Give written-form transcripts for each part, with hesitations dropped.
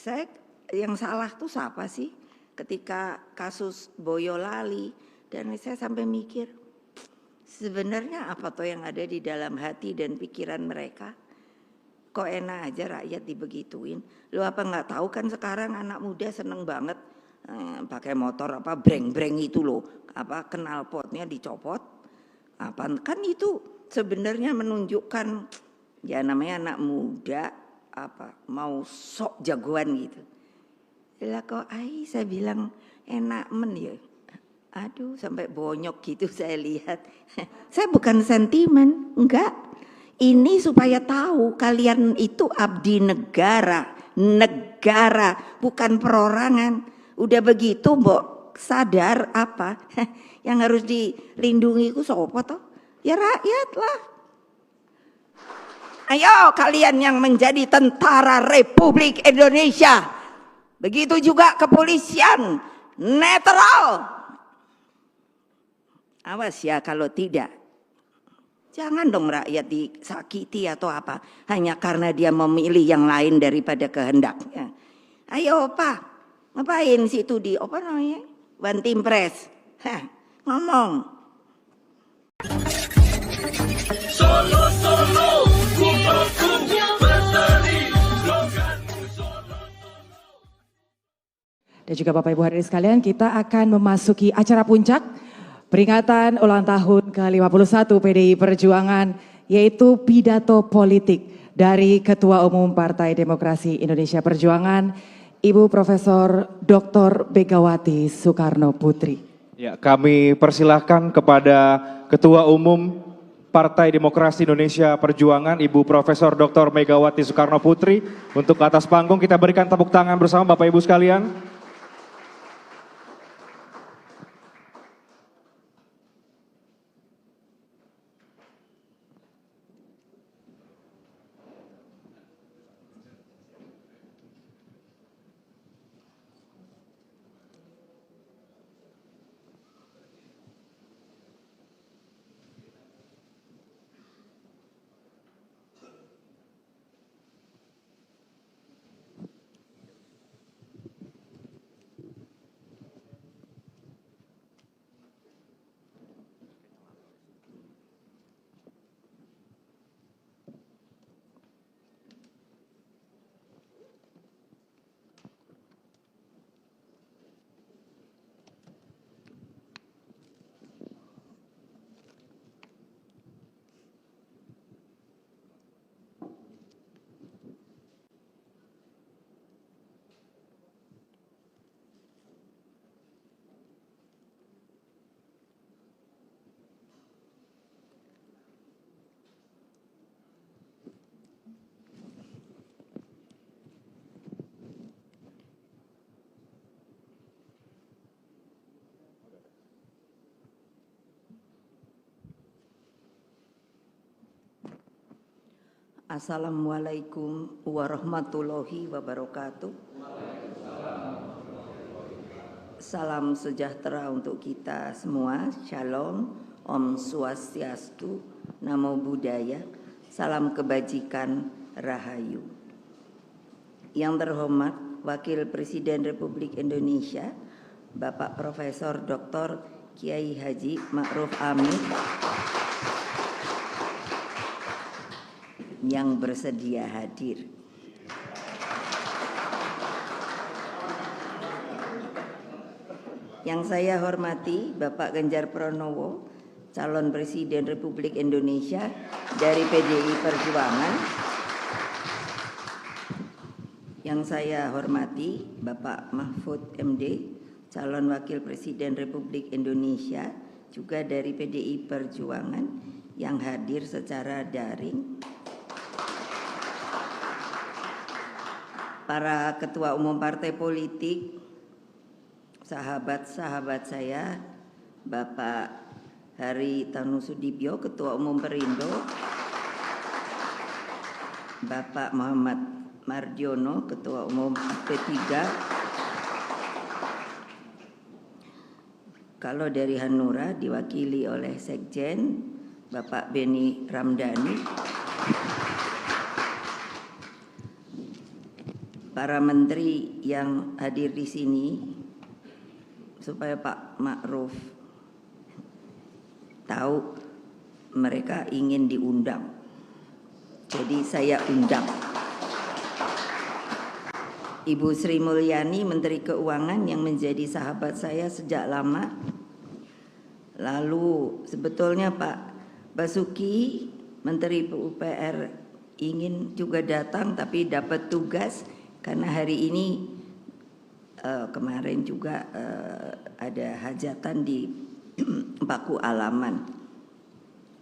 saya yang salah tuh siapa sih ketika kasus Boyolali, dan saya sampai mikir sebenarnya apa tuh yang ada di dalam hati dan pikiran mereka. Kok enak aja rakyat dibegituin. Lu apa nggak tahu kan sekarang anak muda seneng banget pakai motor apa breng-breng itu loh, apa knalpotnya dicopot. Apa kan itu sebenarnya menunjukkan ya namanya anak muda apa mau sok jagoan gitu. Lah kok saya bilang enak ya. Aduh sampai bonyok gitu saya lihat. Saya bukan sentimen, enggak. Ini supaya tahu kalian itu abdi negara, negara bukan perorangan. Udah begitu mbok sadar apa yang harus dilindungi itu sopo toh? Ya rakyat lah. Ayo kalian yang menjadi tentara Republik Indonesia. Begitu juga kepolisian netral. Awas ya kalau tidak. Jangan dong rakyat disakiti atau apa. Hanya karena dia memilih yang lain daripada kehendaknya. Ayo Pak, ngapain situ di apa namanya? Bantimpres. Ngomong. Solo, solo, dan juga Bapak Ibu hadirin sekalian, kita akan memasuki acara puncak peringatan ulang tahun ke-51 PDI Perjuangan, yaitu pidato politik dari Ketua Umum Partai Demokrasi Indonesia Perjuangan, Ibu Profesor Dr. Megawati Soekarno Putri. Ya, kami persilahkan kepada Ketua Umum Partai Demokrasi Indonesia Perjuangan, Ibu Profesor Dr. Megawati Soekarno Putri, untuk ke atas panggung. Kita berikan tepuk tangan bersama Bapak Ibu sekalian. Assalamualaikum warahmatullahi wabarakatuh. Salam sejahtera untuk kita semua. Shalom, Om Swastiastu, Namo Buddhaya, salam kebajikan, Rahayu. Yang terhormat Wakil Presiden Republik Indonesia, Bapak Profesor Dr. Kiai Haji Ma'ruf Amin, yang bersedia hadir. Yang saya hormati Bapak Ganjar Pranowo, calon Presiden Republik Indonesia dari PDI Perjuangan. Yang saya hormati Bapak Mahfud MD, calon Wakil Presiden Republik Indonesia juga dari PDI Perjuangan yang hadir secara daring. Para ketua umum partai politik, sahabat-sahabat saya, Bapak Hari Tanu Sudibyo, Ketua Umum Perindo, Bapak Muhammad Mardiono, Ketua Umum P3. Kalau dari Hanura diwakili oleh Sekjen, Bapak Beni Ramdhani. para menteri yang hadir di sini, supaya Pak Ma'ruf tahu mereka ingin diundang. Jadi saya undang Ibu Sri Mulyani, Menteri Keuangan yang menjadi sahabat saya sejak lama. Lalu sebetulnya Pak Basuki, Menteri PUPR, ingin juga datang tapi dapat tugas karena hari ini kemarin juga ada hajatan di Paku Alaman.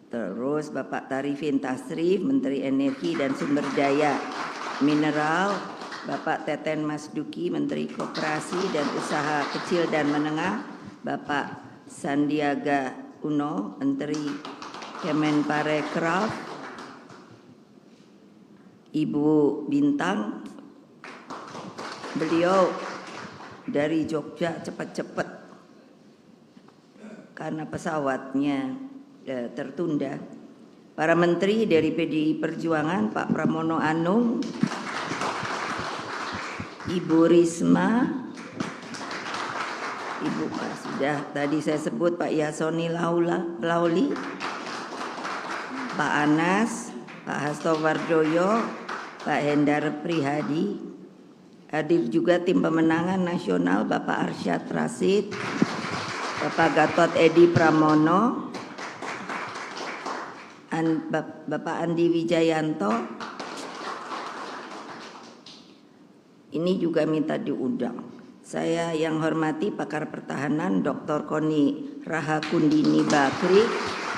Terus Bapak Tarifin Tasrif, Menteri Energi dan Sumber Daya Mineral, Bapak Teten Mas Duki, Menteri Koperasi dan Usaha Kecil dan Menengah, Bapak Sandiaga Uno, Menteri Kemenparekraf, Ibu Bintang, beliau dari Jogja cepat-cepat karena pesawatnya tertunda. Para menteri dari PDI Perjuangan, Pak Pramono Anung, Ibu Risma, Ibu sudah tadi saya sebut, Pak Yasoni Lauli, Pak Anas, Pak Hasto Wardoyo, Pak Hendar Prihadi. Hadir juga tim pemenangan nasional, Bapak Arsyad Rashid, Bapak Gatot Edi Pramono, Bapak Andi Wijayanto. Ini juga minta diundang. Saya yang hormati pakar pertahanan Dr. Koni Rahakundini Bakri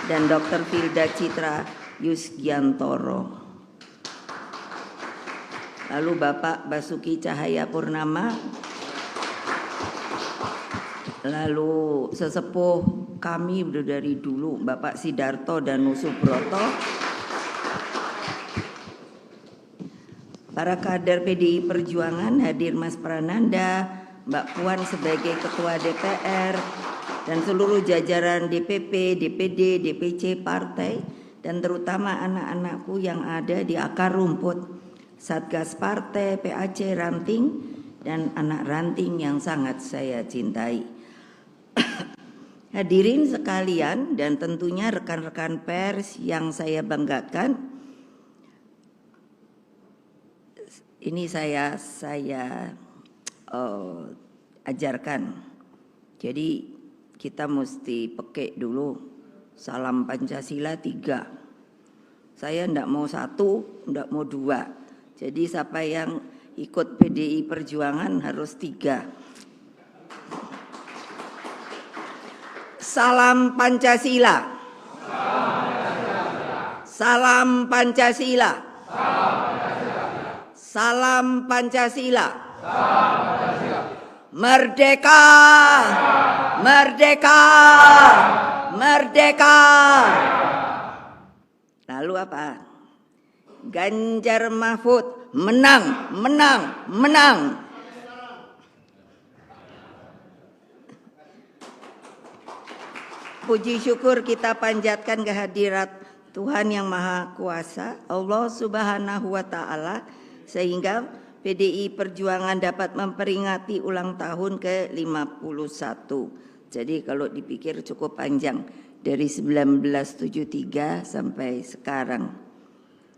dan Dr. Filda Citra Yusgiantoro. Lalu Bapak Basuki Cahaya Purnama, lalu sesepuh kami udah dari dulu Bapak Sidarto dan Nusubroto, para kader PDI Perjuangan hadir Mas Prananda, Mbak Puan sebagai Ketua DPR, dan seluruh jajaran DPP, DPD, DPC partai, dan terutama anak-anakku yang ada di akar rumput, Satgas Partai, PAC Ranting, dan anak ranting yang sangat saya cintai. Hadirin sekalian dan tentunya rekan-rekan pers yang saya banggakan, ini saya ajarkan. Jadi kita mesti pakai dulu salam Pancasila 3. Saya ndak mau 1, ndak mau 2. Jadi siapa yang ikut PDI Perjuangan harus 3. Salam Pancasila. Salam Pancasila. Salam Pancasila. Merdeka. Merdeka. Merdeka. Lalu apa? Ganjar Mahfud menang, menang, menang. Puji syukur kita panjatkan kehadirat Tuhan Yang Maha Kuasa, Allah Subhanahu wa Ta'ala, sehingga PDI Perjuangan dapat memperingati ulang tahun ke-51. Jadi kalau dipikir cukup panjang, dari 1973 sampai sekarang.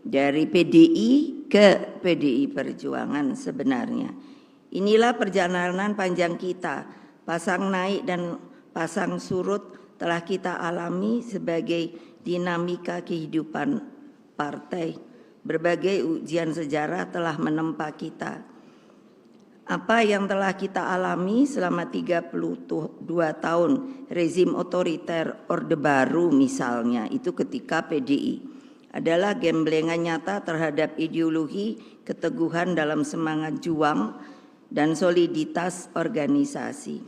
Dari PDI ke PDI Perjuangan sebenarnya. Inilah perjalanan panjang kita, pasang naik dan pasang surut telah kita alami sebagai dinamika kehidupan partai. Berbagai ujian sejarah telah menempa kita. Apa yang telah kita alami selama 32 tahun rezim otoriter Orde Baru misalnya, itu ketika PDI adalah gemblengan nyata terhadap ideologi, keteguhan dalam semangat juang dan soliditas organisasi.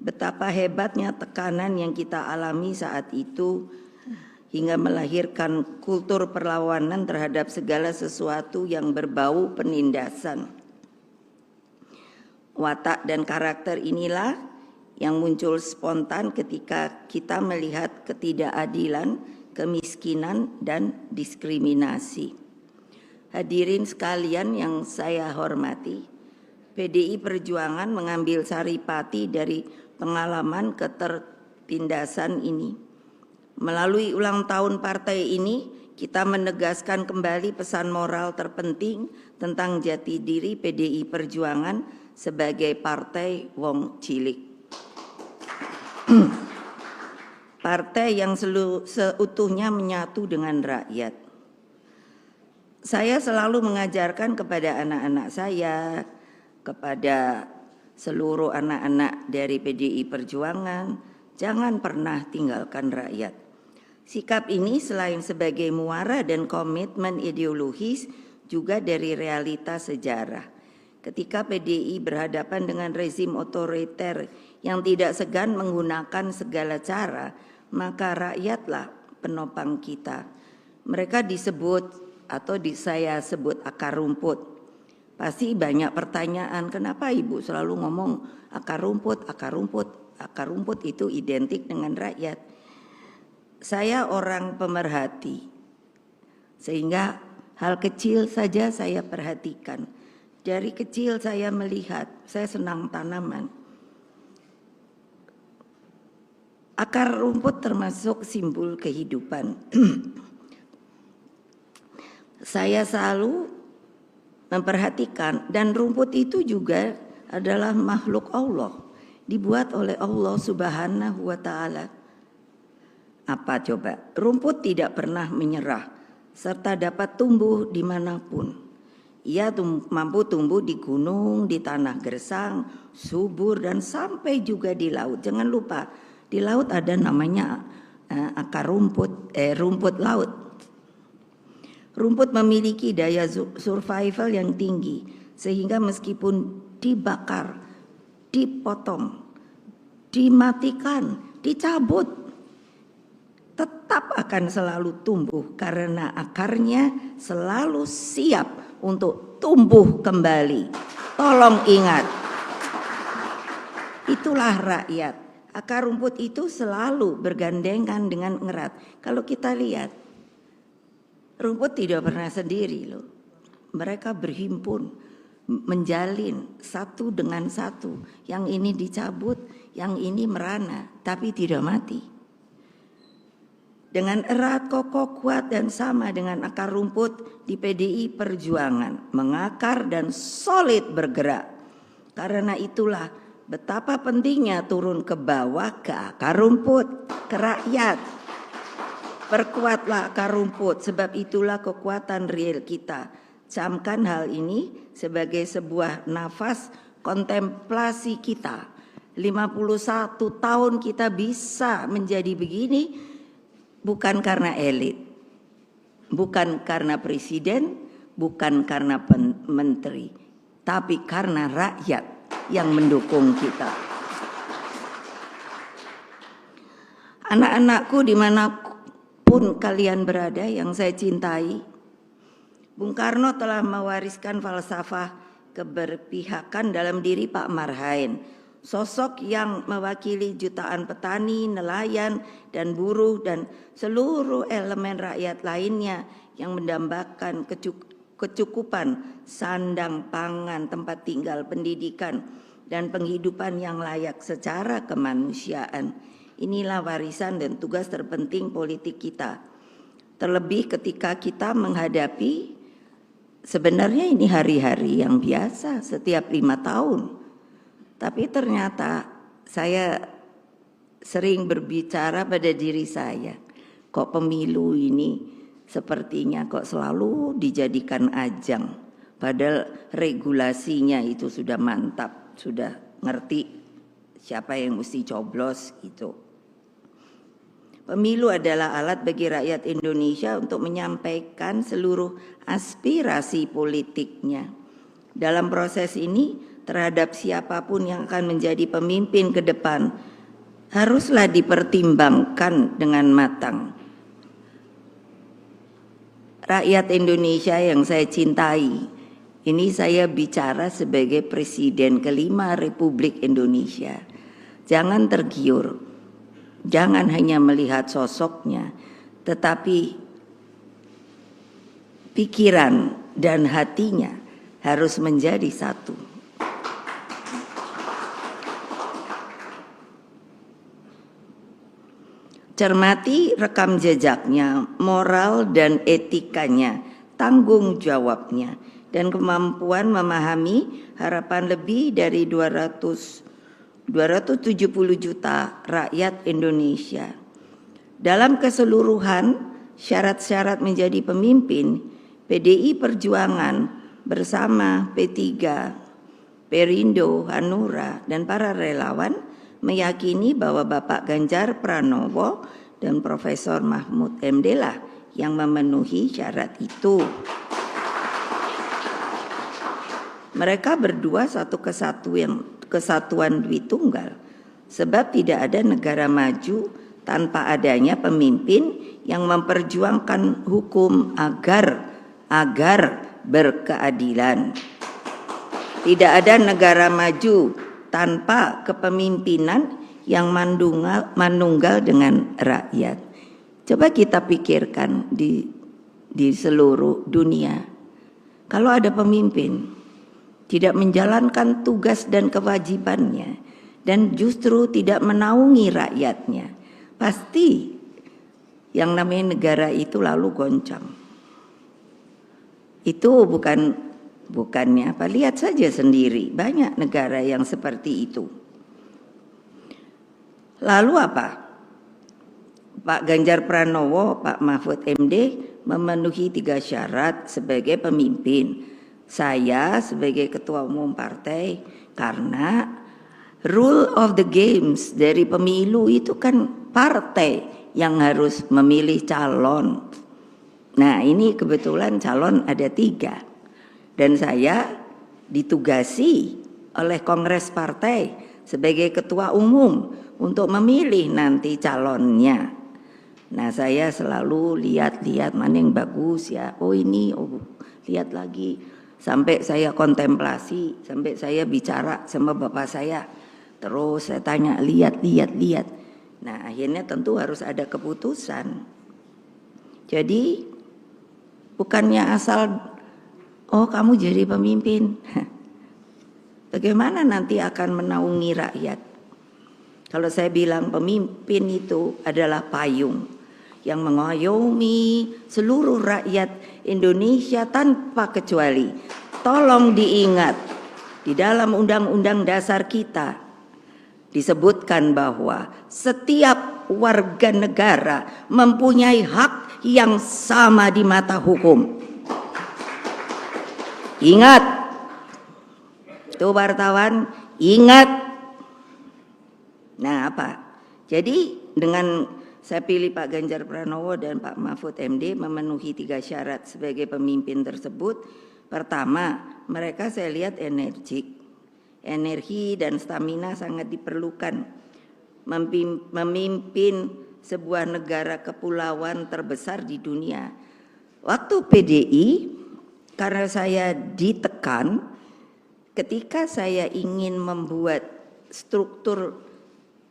Betapa hebatnya tekanan yang kita alami saat itu hingga melahirkan kultur perlawanan terhadap segala sesuatu yang berbau penindasan. Watak dan karakter inilah yang muncul spontan ketika kita melihat ketidakadilan, kemiskinan, dan diskriminasi. Hadirin sekalian yang saya hormati, PDI Perjuangan mengambil saripati dari pengalaman ketertindasan ini. Melalui ulang tahun partai ini, kita menegaskan kembali pesan moral terpenting tentang jati diri PDI Perjuangan sebagai partai wong cilik. Partai yang seutuhnya menyatu dengan rakyat. Saya selalu mengajarkan kepada anak-anak saya, kepada seluruh anak-anak dari PDI Perjuangan, jangan pernah tinggalkan rakyat. Sikap ini selain sebagai muara dan komitmen ideologis, juga dari realitas sejarah. Ketika PDI berhadapan dengan rezim otoriter yang tidak segan menggunakan segala cara, maka rakyatlah penopang kita. Mereka disebut atau saya sebut akar rumput. Pasti banyak pertanyaan, kenapa Ibu selalu ngomong akar rumput, akar rumput? Akar rumput itu identik dengan rakyat. Saya orang pemerhati, sehingga hal kecil saja saya perhatikan. Dari kecil saya melihat, saya senang tanaman. Akar rumput termasuk simbol kehidupan. Saya selalu memperhatikan, dan rumput itu juga adalah makhluk Allah, dibuat oleh Allah Subhanahu wa Ta'ala. Apa coba? Rumput tidak pernah menyerah serta dapat tumbuh dimanapun. Ia mampu tumbuh di gunung, di tanah gersang, subur, dan sampai juga di laut. Jangan lupa, di laut ada namanya akar rumput laut. Rumput memiliki daya survival yang tinggi, sehingga meskipun dibakar, dipotong, dimatikan, dicabut, tetap akan selalu tumbuh karena akarnya selalu siap untuk tumbuh kembali. Tolong ingat, itulah rakyat. Akar rumput itu selalu bergandengan dengan erat. Kalau kita lihat, rumput tidak pernah sendiri loh. Mereka berhimpun, menjalin satu dengan satu. Yang ini dicabut, yang ini merana, tapi tidak mati. Dengan erat, kokoh, kuat, dan sama dengan akar rumput di PDI Perjuangan. Mengakar dan solid bergerak. Karena itulah betapa pentingnya turun ke bawah, ke akar rumput, ke rakyat. Perkuatlah akar rumput, sebab itulah kekuatan real kita. Camkan hal ini sebagai sebuah nafas kontemplasi kita. 51 tahun kita bisa menjadi begini, bukan karena elit, bukan karena presiden, bukan karena menteri, tapi karena rakyat yang mendukung kita. Anak-anakku dimanapun kalian berada yang saya cintai, Bung Karno telah mewariskan falsafah keberpihakan dalam diri Pak Marhain, sosok yang mewakili jutaan petani, nelayan, dan buruh, dan seluruh elemen rakyat lainnya yang mendambakan kecukupan sandang, pangan, tempat tinggal, pendidikan, dan penghidupan yang layak secara kemanusiaan. Inilah warisan dan tugas terpenting politik kita. Terlebih ketika kita menghadapi, sebenarnya ini hari-hari yang biasa setiap 5 tahun. Tapi ternyata saya sering berbicara pada diri saya, kok pemilu ini sepertinya kok selalu dijadikan ajang. Padahal regulasinya itu sudah mantap, sudah ngerti siapa yang mesti coblos gitu. Pemilu adalah alat bagi rakyat Indonesia untuk menyampaikan seluruh aspirasi politiknya. Dalam proses ini, terhadap siapapun yang akan menjadi pemimpin ke depan, haruslah dipertimbangkan dengan matang. Rakyat Indonesia yang saya cintai, ini saya bicara sebagai Presiden kelima Republik Indonesia. Jangan tergiur, jangan hanya melihat sosoknya, tetapi pikiran dan hatinya harus menjadi satu. Cermati rekam jejaknya, moral dan etikanya, tanggung jawabnya, dan kemampuan memahami harapan lebih dari 270 juta rakyat Indonesia. Dalam keseluruhan, syarat-syarat menjadi pemimpin, PDI Perjuangan bersama P3, Perindo, Hanura, dan para relawan meyakini bahwa Bapak Ganjar Pranowo dan Profesor Mahfud MD lah yang memenuhi syarat itu. Mereka berdua satu kesatuan Dwitunggal, sebab tidak ada negara maju tanpa adanya pemimpin yang memperjuangkan hukum agar berkeadilan. Tidak ada negara maju tanpa kepemimpinan yang manunggal dengan rakyat. Coba kita pikirkan di seluruh dunia. Kalau ada pemimpin tidak menjalankan tugas dan kewajibannya dan justru tidak menaungi rakyatnya, pasti yang namanya negara itu lalu goncang. Itu bukannya apa, lihat saja sendiri, banyak negara yang seperti itu. Lalu apa? Pak Ganjar Pranowo, Pak Mahfud MD memenuhi 3 syarat sebagai pemimpin. Saya sebagai ketua umum partai, karena rule of the games dari pemilu itu kan partai yang harus memilih calon. Nah, ini kebetulan calon ada 3. Dan saya ditugasi oleh Kongres Partai sebagai ketua umum untuk memilih nanti calonnya. Nah, saya selalu lihat-lihat mana yang bagus ya. Oh ini, lihat lagi. Sampai saya kontemplasi, sampai saya bicara sama bapak saya. Terus saya tanya, lihat. Nah, akhirnya tentu harus ada keputusan. Jadi bukannya asal, oh kamu jadi pemimpin. Bagaimana nanti akan menaungi rakyat? Kalau saya bilang pemimpin itu adalah payung yang mengayomi seluruh rakyat Indonesia tanpa kecuali. Tolong diingat, di dalam Undang-Undang Dasar kita disebutkan bahwa setiap warga negara mempunyai hak yang sama di mata hukum. Ingat, tuh wartawan, ingat. Nah apa? Jadi dengan saya pilih Pak Ganjar Pranowo dan Pak Mahfud MD memenuhi 3 syarat sebagai pemimpin tersebut. Pertama, mereka saya lihat energik. Energi dan stamina sangat diperlukan. Memimpin sebuah negara kepulauan terbesar di dunia. Waktu PDI, karena saya ditekan, ketika saya ingin membuat struktur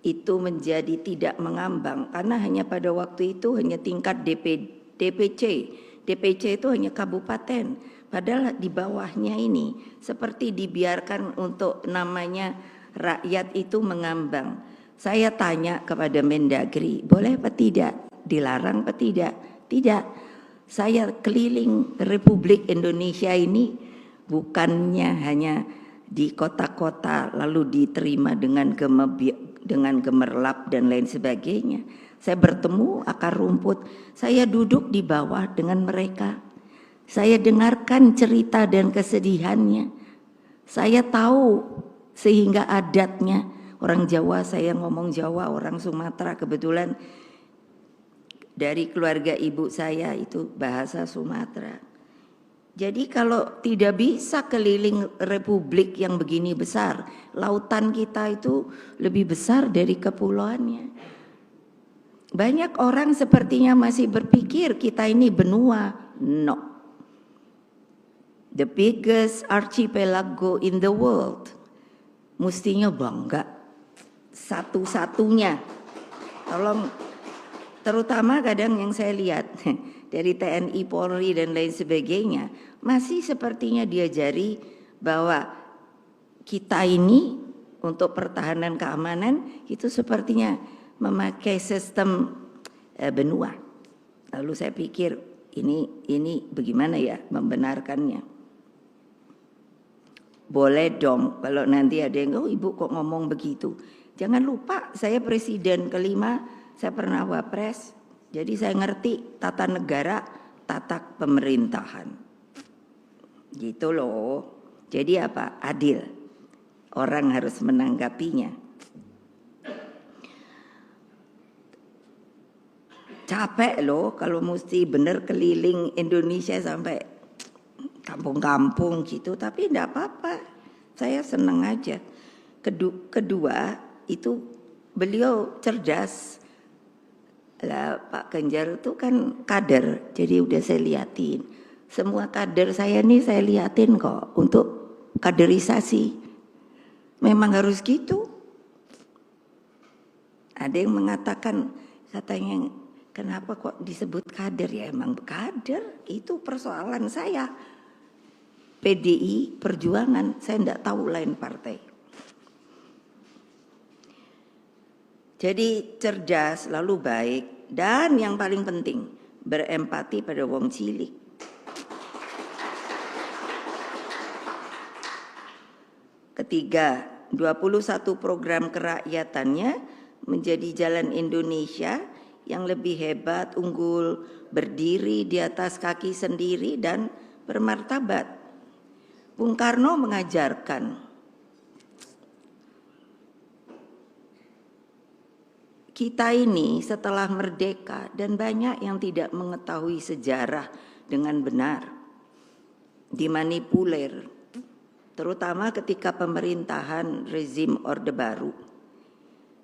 itu menjadi tidak mengambang, karena hanya pada waktu itu hanya tingkat DPC. DPC itu hanya kabupaten, padahal di bawahnya ini seperti dibiarkan untuk namanya rakyat itu mengambang. Saya tanya kepada Mendagri, boleh apa tidak? Dilarang apa tidak? Tidak. Saya keliling Republik Indonesia ini bukannya hanya di kota-kota lalu diterima dengan gemerlap dan lain sebagainya. Saya bertemu akar rumput, saya duduk di bawah dengan mereka. Saya dengarkan cerita dan kesedihannya. Saya tahu sehingga adatnya. Orang Jawa, saya ngomong Jawa, orang Sumatera kebetulan dari keluarga ibu saya itu bahasa Sumatera. Jadi kalau tidak bisa keliling republik yang begini besar, lautan kita itu lebih besar dari kepulauannya. Banyak orang sepertinya masih berpikir kita ini benua. No. The biggest archipelago in the world. Mestinya bangga. Satu-satunya. Tolong, terutama kadang yang saya lihat dari TNI, Polri dan lain sebagainya, masih sepertinya diajari bahwa kita ini untuk pertahanan keamanan itu sepertinya memakai sistem benua. Lalu saya pikir ini bagaimana ya membenarkannya. Boleh dong kalau nanti ada yang, oh ibu kok ngomong begitu. Jangan lupa saya presiden kelima, saya pernah wapres. Jadi saya ngerti tata negara, tata pemerintahan. Gitu loh. Jadi apa? Adil. Orang harus menanggapinya. Capek loh kalau mesti bener keliling Indonesia sampai kampung-kampung gitu, tapi enggak apa-apa, saya senang aja. Kedua itu beliau cerdas lah, Pak Ganjar itu kan kader, jadi udah saya liatin semua kader saya nih, saya liatin kok untuk kaderisasi, memang harus gitu. Ada yang mengatakan katanya kenapa kok disebut kader, ya emang kader, itu persoalan saya. PDI Perjuangan, saya enggak tahu lain partai. Jadi cerdas, lalu baik, dan yang paling penting berempati pada wong cilik. Ketiga, 21 program kerakyatannya menjadi jalan Indonesia yang lebih hebat, unggul, berdiri di atas kaki sendiri dan bermartabat. Bung Karno mengajarkan kita ini setelah merdeka, dan banyak yang tidak mengetahui sejarah dengan benar, dimanipulir, terutama ketika pemerintahan rezim Orde Baru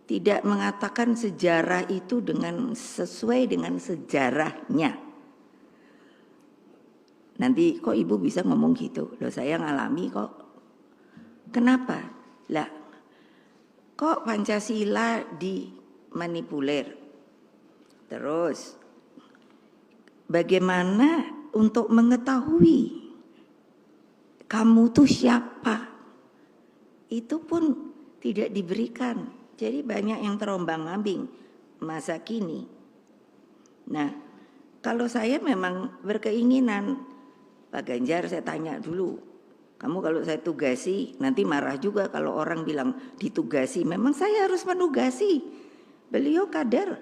tidak mengatakan sejarah itu dengan sesuai dengan sejarahnya. Nanti kok ibu bisa ngomong gitu? Loh saya ngalami kok. Kenapa? Lah, kok Pancasila dimanipulir? Terus, bagaimana untuk mengetahui kamu tuh siapa? Itu pun tidak diberikan. Jadi banyak yang terombang-ambing masa kini. Nah, kalau saya memang berkeinginan, Pak Ganjar saya tanya dulu, kamu kalau saya tugasi nanti marah juga kalau orang bilang ditugasi. Memang saya harus menugasi, beliau kader.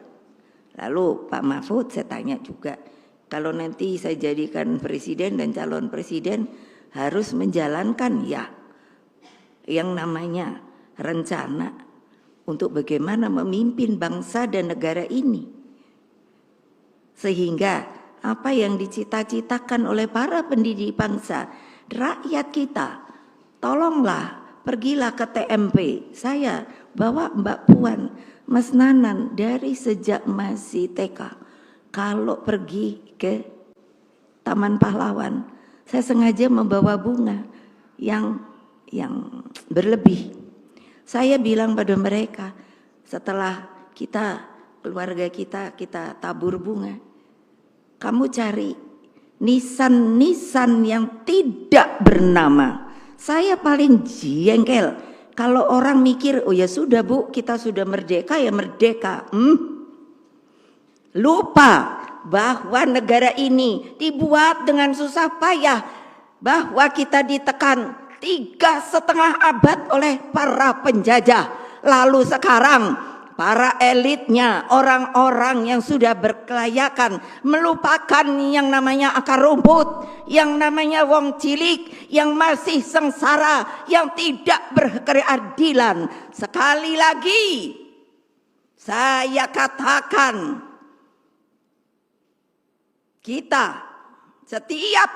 Lalu Pak Mahfud saya tanya juga, kalau nanti saya jadikan presiden dan calon presiden harus menjalankan ya yang namanya rencana untuk bagaimana memimpin bangsa dan negara ini. Sehingga apa yang dicita-citakan oleh para pendidik bangsa, rakyat kita, tolonglah pergilah ke TMP. Saya bawa Mbak Puan, Mas Nanan dari sejak masih TK. Kalau pergi ke Taman Pahlawan, saya sengaja membawa bunga yang berlebih. Saya bilang pada mereka, setelah keluarga kita tabur bunga, kamu cari nisan-nisan yang tidak bernama. Saya paling jengkel kalau orang mikir, oh ya sudah Bu, kita sudah merdeka ya merdeka. Lupa bahwa negara ini dibuat dengan susah payah, bahwa kita ditekan 3,5 abad oleh para penjajah. Lalu sekarang para elitnya, orang-orang yang sudah berkelayakan, melupakan yang namanya akar rumput, yang namanya wong cilik, yang masih sengsara, yang tidak berkeadilan. Sekali lagi, saya katakan, kita setiap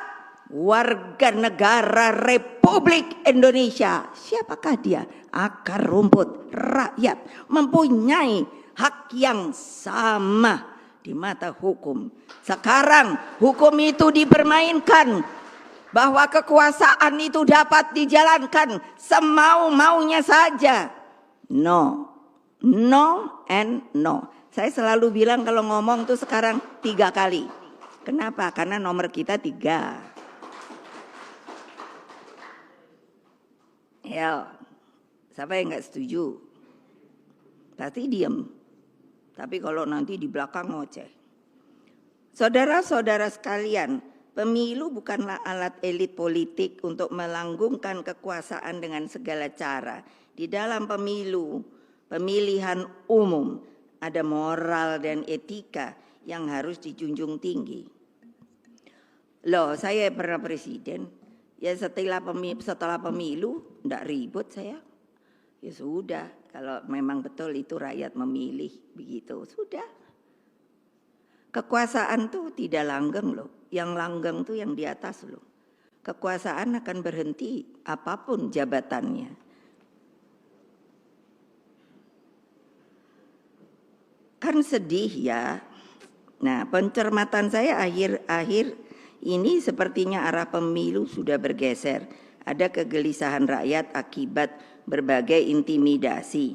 warga negara Republik Indonesia, siapakah dia? Akar rumput, rakyat, mempunyai hak yang sama di mata hukum. Sekarang hukum itu dipermainkan, bahwa kekuasaan itu dapat dijalankan semau-maunya saja. No, no and no. Saya selalu bilang kalau ngomong tuh sekarang 3 kali. Kenapa? Karena nomor kita 3. Ya, siapa yang nggak setuju? Pasti diem. Tapi kalau nanti di belakang ngoceh. Saudara-saudara sekalian, pemilu bukanlah alat elit politik untuk melanggungkan kekuasaan dengan segala cara. Di dalam pemilu, pemilihan umum, ada moral dan etika yang harus dijunjung tinggi. Loh, saya pernah presiden, ya setelah pemilu, enggak ribut saya. Ya sudah, kalau memang betul itu rakyat memilih, begitu, sudah. Kekuasaan tuh tidak langgeng loh, yang langgeng tuh yang di atas loh. Kekuasaan akan berhenti apapun jabatannya. Kan sedih ya. Nah, pencermatan saya akhir-akhir ini sepertinya arah pemilu sudah bergeser. Ada kegelisahan rakyat akibat berbagai intimidasi.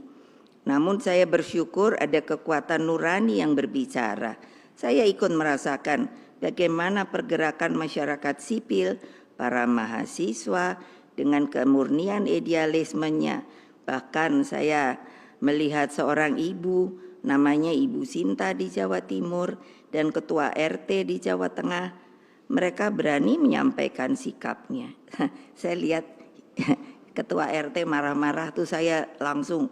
Namun saya bersyukur ada kekuatan nurani yang berbicara. Saya ikut merasakan bagaimana pergerakan masyarakat sipil, para mahasiswa dengan kemurnian idealismenya. Bahkan saya melihat seorang ibu namanya Ibu Sinta di Jawa Timur dan ketua RT di Jawa Tengah. Mereka berani menyampaikan sikapnya. Saya lihat ketua RT marah-marah tuh saya langsung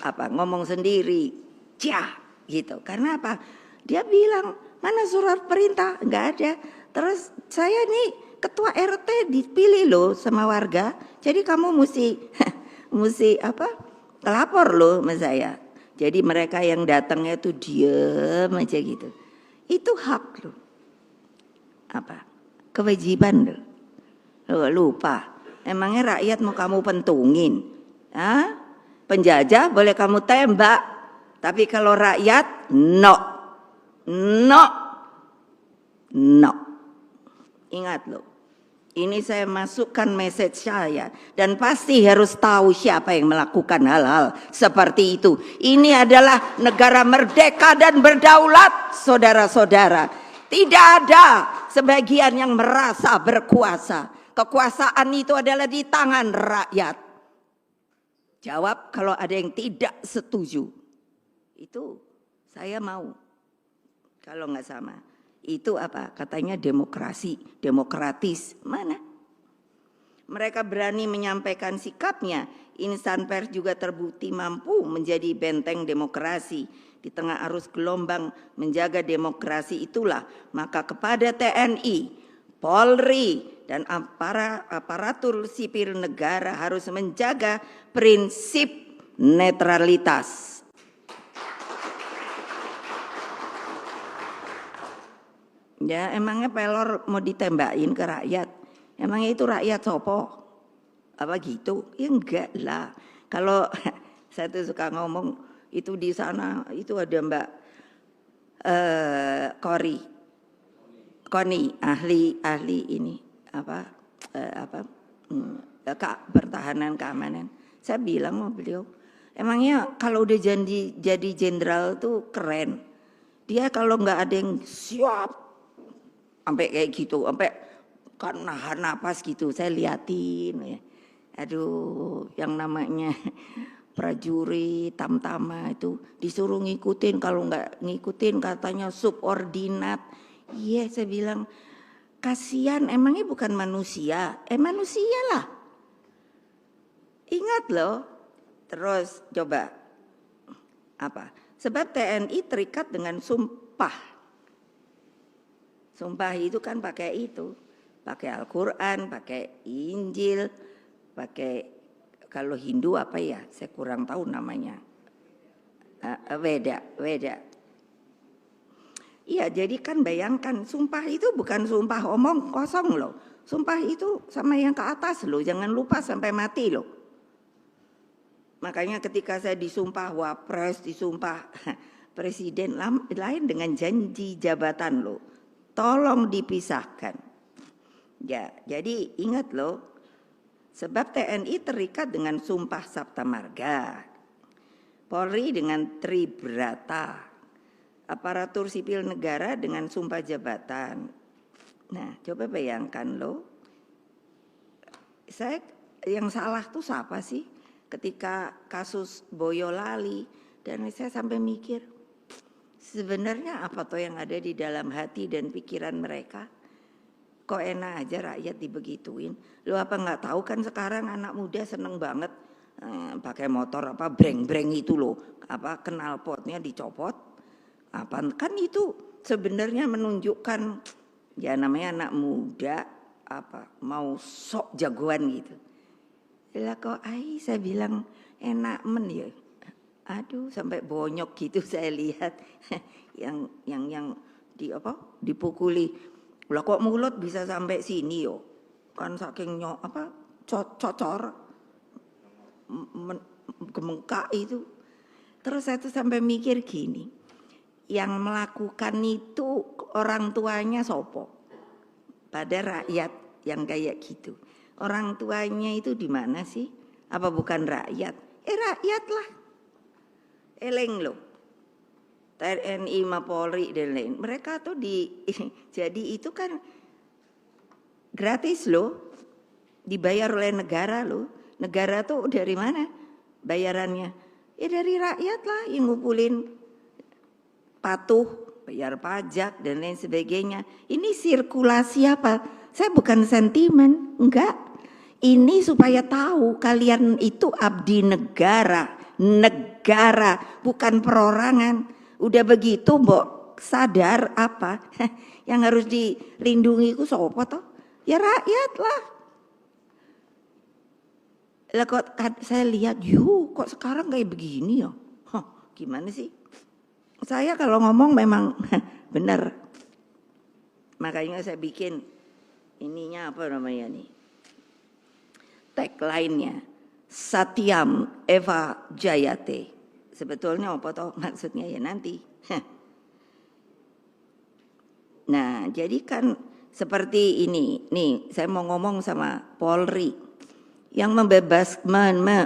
ngomong sendiri, cah gitu. Karena apa? Dia bilang mana surat perintah? Enggak ada. Terus saya nih ketua RT dipilih loh sama warga. Jadi kamu mesti lapor loh sama saya. Jadi mereka yang datangnya tuh diem aja gitu. Itu hak loh. Kewajiban loh. Lupa. Emangnya rakyat mau kamu pentungin? Hah? Penjajah boleh kamu tembak. Tapi kalau rakyat, no. Ingat loh. Ini saya masukkan message saya. Dan pasti harus tahu siapa yang melakukan hal-hal seperti itu. Ini adalah negara merdeka dan berdaulat, saudara-saudara. Tidak ada sebagian yang merasa berkuasa. Kekuasaan itu adalah di tangan rakyat. Jawab kalau ada yang tidak setuju. Itu saya mau. Kalau nggak sama. Itu apa? Katanya demokrasi, demokratis. Mana? Mereka berani menyampaikan sikapnya. Insan pers juga terbukti mampu menjadi benteng demokrasi. Di tengah arus gelombang menjaga demokrasi itulah, maka kepada TNI, Polri, dan aparatur sipil negara harus menjaga prinsip netralitas. Ya emangnya pelor mau ditembakin ke rakyat? Emangnya itu rakyat sopo? Apa gitu? Ya enggak lah. Kalau saya tuh suka ngomong itu di sana itu ada Mbak Koni ahli ini pertahanan keamanan. Saya bilang sama beliau, emangnya kalau udah jadi jenderal tuh keren. Dia kalau nggak ada yang siap sampai kayak gitu, sampai kan nahan napas gitu, saya liatin ya. Aduh, yang namanya prajurit tamtama itu disuruh ngikutin, kalau nggak ngikutin katanya subordinat. Iya, saya bilang kasihan, emangnya bukan manusia? Manusia lah. Ingat loh. Terus coba apa? Sebab TNI terikat dengan sumpah. Sumpah itu kan pakai itu, pakai Al-Quran, pakai Injil, pakai kalau Hindu apa ya? Saya kurang tahu namanya. Weda. Iya, jadi kan bayangkan sumpah itu bukan sumpah omong kosong loh. Sumpah itu sama yang ke atas loh, jangan lupa sampai mati loh. Makanya ketika saya disumpah wapres, disumpah presiden lain dengan janji jabatan loh. Tolong dipisahkan. Ya, jadi ingat loh. Sebab TNI terikat dengan sumpah Sabta Marga. Polri dengan Tribrata. Aparatur sipil negara dengan sumpah jabatan. Nah, coba bayangkan loh. Yang salah tuh siapa sih? Ketika kasus Boyolali. Dan saya sampai mikir, sebenarnya apa toh yang ada di dalam hati dan pikiran mereka? Kok enak aja rakyat dibegituin. Lu apa nggak tahu kan sekarang anak muda seneng banget pakai motor apa breng-breng itu loh, apa knalpotnya dicopot. Apa kan itu sebenarnya menunjukkan ya namanya anak muda apa mau sok jagoan gitu. Lah kok saya bilang enak ya. Aduh sampai bonyok gitu saya lihat yang di apa dipukuli. Lah kok mulut bisa sampai sini yo? Kan saking cocor gemengkak itu. Terus saya tuh sampai mikir gini, yang melakukan itu orang tuanya sopo? Pada rakyat yang kayak gitu. Orang tuanya itu di mana sih? Apa bukan rakyat? Rakyat lah. Eleng loh. TNI, Polri dan lain. Mereka tuh jadi itu kan gratis loh. Dibayar oleh negara loh. Negara tuh dari mana bayarannya? Ya dari rakyat lah yang ngumpulin patuh, bayar pajak dan lain sebagainya. Ini sirkulasi apa? Saya bukan sentimen, enggak. Ini supaya tahu kalian itu abdi negara. Negara, bukan perorangan. Udah begitu mbok sadar apa yang harus dilindungi itu sopo toh? Ya rakyat lah. Lah kok saya lihat, kok sekarang kayak begini ya? Gimana sih? Saya kalau ngomong memang benar. Makanya saya bikin ininya apa namanya nih? Tagline-nya. Satyam Eva Jayate. Sebetulnya apa toh maksudnya ya nanti. Nah, jadi kan seperti ini. Nih, saya mau ngomong sama Polri. Yang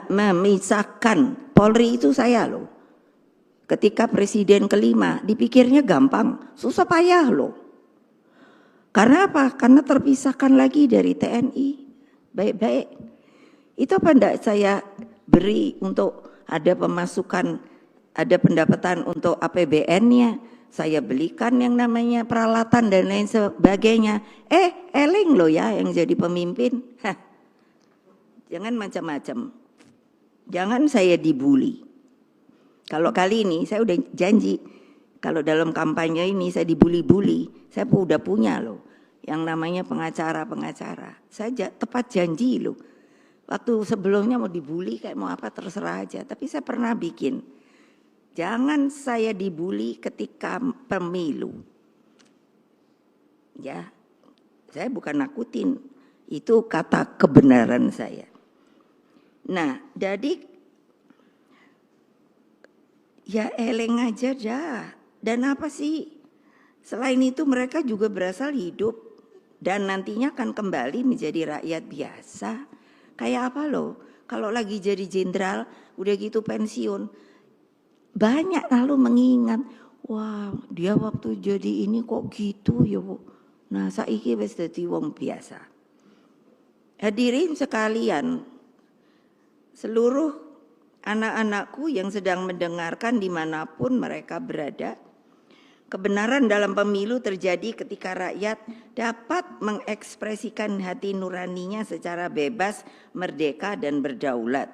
memisahkan Polri itu saya loh. Ketika presiden kelima, dipikirnya gampang, susah payah loh. Karena apa? Karena terpisahkan lagi dari TNI. Baik-baik. Itu apa enggak saya beri untuk ada pemasukan, ada pendapatan untuk APBN-nya. Saya belikan yang namanya peralatan dan lain sebagainya. Eleng loh ya yang jadi pemimpin. Jangan macam-macam. Jangan saya dibully. Kalau kali ini saya udah janji. Kalau dalam kampanye ini saya dibully-bully. Saya udah punya loh. Yang namanya pengacara-pengacara. Saya tepat janji loh. Waktu sebelumnya mau dibully kayak mau apa terserah aja. Tapi saya pernah bikin. Jangan saya dibully ketika pemilu. Ya, saya bukan nakutin. Itu kata kebenaran saya. Nah, jadi ya eleng aja dah. Dan apa sih? Selain itu mereka juga berasal hidup. Dan nantinya akan kembali menjadi rakyat biasa. Kayak apa loh, kalau lagi jadi jenderal, udah gitu pensiun. Banyak lalu mengingat, wah dia waktu jadi ini kok gitu ya Bu. Nah saiki wis dadi wong biasa. Hadirin sekalian, seluruh anak-anakku yang sedang mendengarkan dimanapun mereka berada, kebenaran dalam pemilu terjadi ketika rakyat dapat mengekspresikan hati nuraninya secara bebas, merdeka dan berdaulat.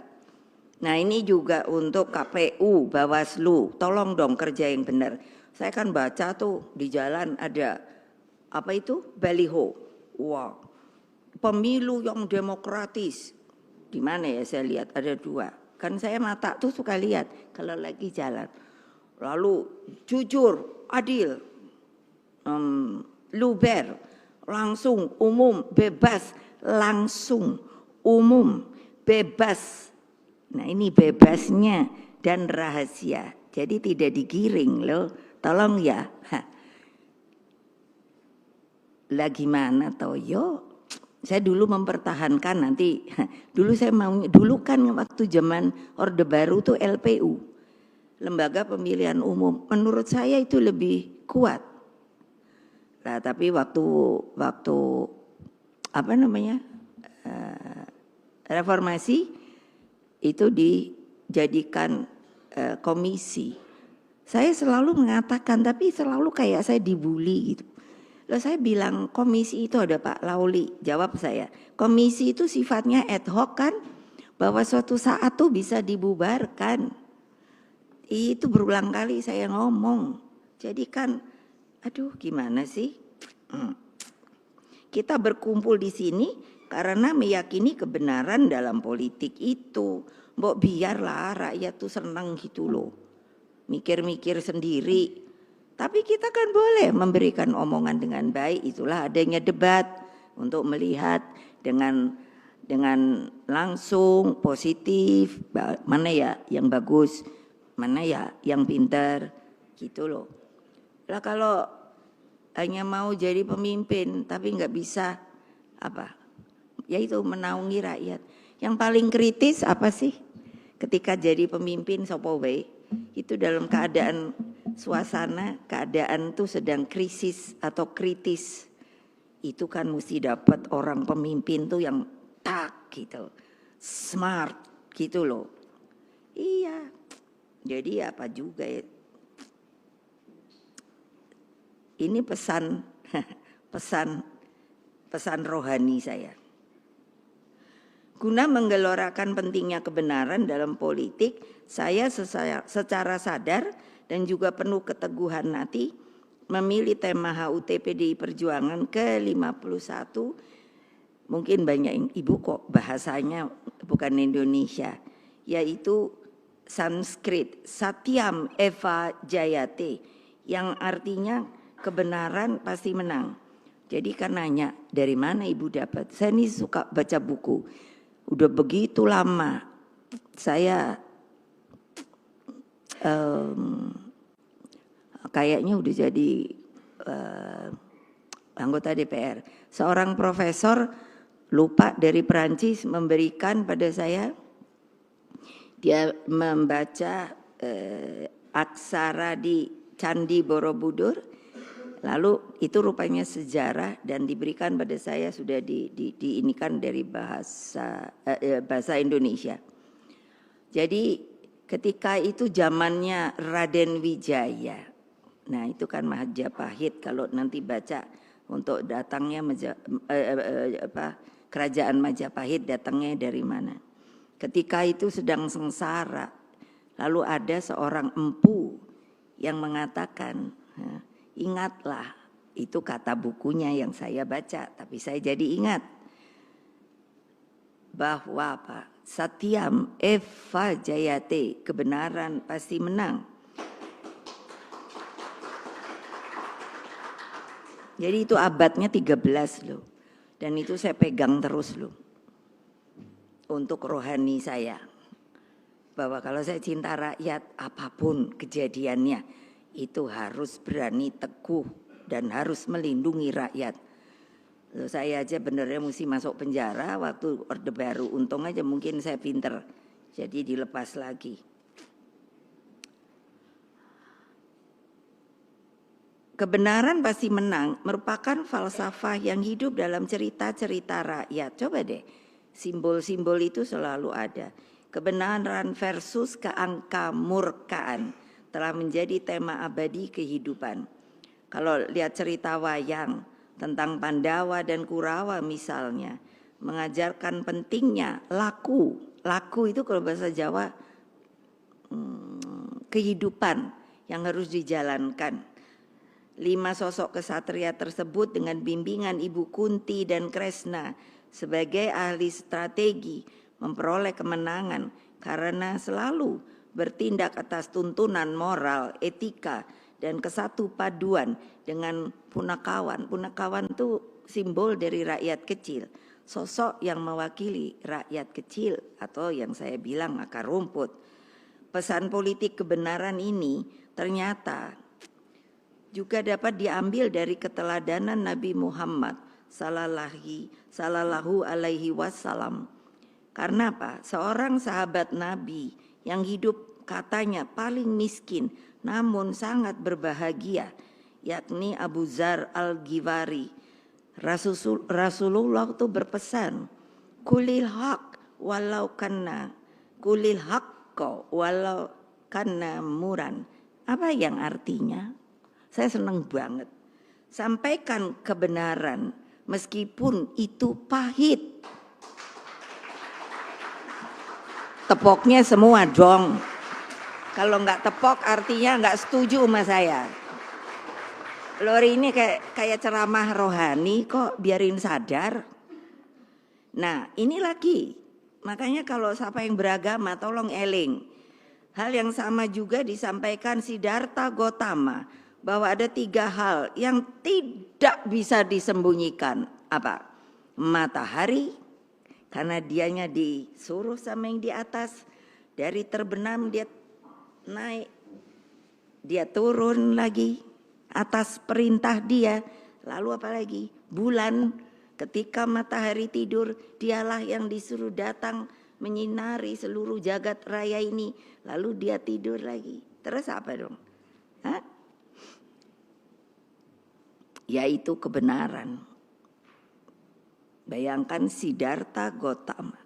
Nah ini juga untuk KPU, Bawaslu, tolong dong kerja yang benar. Saya kan baca tuh di jalan ada apa itu baliho, wah pemilu yang demokratis. Di mana ya saya lihat ada 2. Kan saya mata tuh suka lihat kalau lagi jalan. Lalu jujur, adil, luber, langsung, umum, bebas, langsung, umum, bebas. Nah ini bebasnya dan rahasia. Jadi tidak digiring loh. Tolong ya. Lah gimana Toyo? Saya dulu mempertahankan nanti. Dulu saya mau, dulu kan waktu zaman Orde Baru tuh LPU. Lembaga Pemilihan Umum, menurut saya itu lebih kuat. Nah, tapi waktu apa namanya reformasi itu dijadikan komisi. Saya selalu mengatakan, tapi selalu kayak saya dibully gitu. Lalu saya bilang, komisi itu ada Pak Lauli, jawab saya. Komisi itu sifatnya ad hoc kan, bahwa suatu saat tuh bisa dibubarkan. Itu berulang kali saya ngomong. Jadi kan, aduh gimana sih? Kita berkumpul di sini karena meyakini kebenaran dalam politik itu. Mbok biarlah rakyat tuh senang gitu loh. Mikir-mikir sendiri. Tapi kita kan boleh memberikan omongan dengan baik. Itulah adanya debat untuk melihat dengan langsung positif, mana ya yang bagus, mana ya yang pintar, gitu loh. Lah kalau hanya mau jadi pemimpin tapi nggak bisa apa? Yaitu menaungi rakyat. Yang paling kritis apa sih? Ketika jadi pemimpin sopo wae, itu dalam keadaan suasana, keadaan tuh sedang krisis atau kritis. Itu kan mesti dapat orang pemimpin tuh yang tak gitu, smart gitu loh. Iya, jadi apa juga ya. Ini pesan rohani saya. Guna menggelorakan pentingnya kebenaran dalam politik, saya secara sadar dan juga penuh keteguhan hati memilih tema HUT PDI Perjuangan ke-51. Mungkin banyak yang ibu kok bahasanya bukan Indonesia, yaitu Sanskrit, Satyam Eva Jayate, yang artinya kebenaran pasti menang. Jadi kan nanya, dari mana ibu dapat? Saya ini suka baca buku. Udah begitu lama saya kayaknya udah jadi anggota DPR. Seorang profesor lupa dari Perancis memberikan pada saya, dia membaca aksara di Candi Borobudur, lalu itu rupanya sejarah dan diberikan pada saya sudah diinikan dari bahasa Indonesia. Jadi ketika itu zamannya Raden Wijaya. Nah itu kan Majapahit, kalau nanti baca untuk datangnya kerajaan Majapahit datangnya dari mana. Ketika itu sedang sengsara, lalu ada seorang empu yang mengatakan, ingatlah, itu kata bukunya yang saya baca, tapi saya jadi ingat bahwa apa? Satyam Eva Jayate, kebenaran pasti menang. Jadi itu abadnya 13 loh. Dan itu saya pegang terus loh. Untuk rohani saya. Bahwa kalau saya cinta rakyat, apapun kejadiannya, itu harus berani teguh dan harus melindungi rakyat. Loh, saya aja benernya mesti masuk penjara waktu Orde Baru. Untung aja mungkin saya pinter, jadi dilepas lagi. Kebenaran pasti menang merupakan falsafah yang hidup dalam cerita-cerita rakyat. Coba deh, simbol-simbol itu selalu ada. Kebenaran versus keangkamurkaan telah menjadi tema abadi kehidupan. Kalau lihat cerita wayang tentang Pandawa dan Kurawa misalnya, mengajarkan pentingnya laku. Laku itu kalau bahasa Jawa kehidupan yang harus dijalankan. 5 sosok kesatria tersebut dengan bimbingan Ibu Kunti dan Kresna sebagai ahli strategi memperoleh kemenangan karena selalu bertindak atas tuntunan moral, etika, dan kesatu paduan dengan punakawan. Punakawan itu simbol dari rakyat kecil, sosok yang mewakili rakyat kecil atau yang saya bilang akar rumput. Pesan politik kebenaran ini ternyata juga dapat diambil dari keteladanan Nabi Muhammad sallallahu alaihi wasallam. Karena apa? Seorang sahabat Nabi yang hidup katanya paling miskin namun sangat berbahagia, yakni Abu Dzar Al-Ghifari. Rasulullah itu berpesan, kulil haq walau kana muran. Apa yang artinya? Saya senang banget. Sampaikan kebenaran meskipun itu pahit. Tepoknya semua dong. Kalau nggak tepok artinya nggak setuju sama saya. Lori ini kayak ceramah rohani kok, biarin sadar. Nah ini lagi. Makanya kalau siapa yang beragama tolong eling. Hal yang sama juga disampaikan Siddhartha Gautama bahwa ada 3 hal yang tidak bisa disembunyikan. Apa? Matahari, karena dianya disuruh sama yang di atas. Dari terbenam dia naik, dia turun lagi atas perintah dia. Lalu apa lagi? Bulan, ketika matahari tidur, dialah yang disuruh datang menyinari seluruh jagat raya ini. Lalu dia tidur lagi. Terus apa dong? Hah? Yaitu kebenaran. Bayangkan Siddhartha Gautama.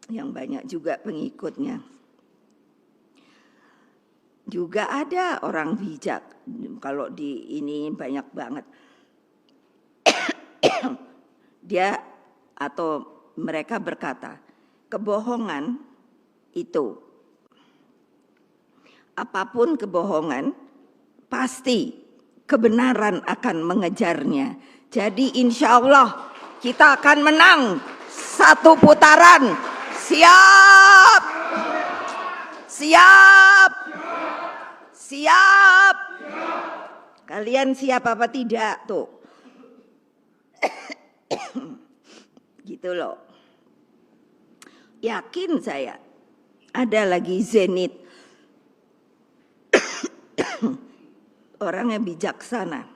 Yang banyak juga pengikutnya. Juga ada orang bijak. Kalau di ini banyak banget. Dia atau mereka berkata, kebohongan itu, apapun kebohongan, pasti kebenaran akan mengejarnya. Jadi insya Allah kita akan menang 1 putaran. Siap! Siap! Siap! Kalian siap apa tidak tuh? Gitu loh. Yakin saya ada lagi Zenit. Orang yang bijaksana.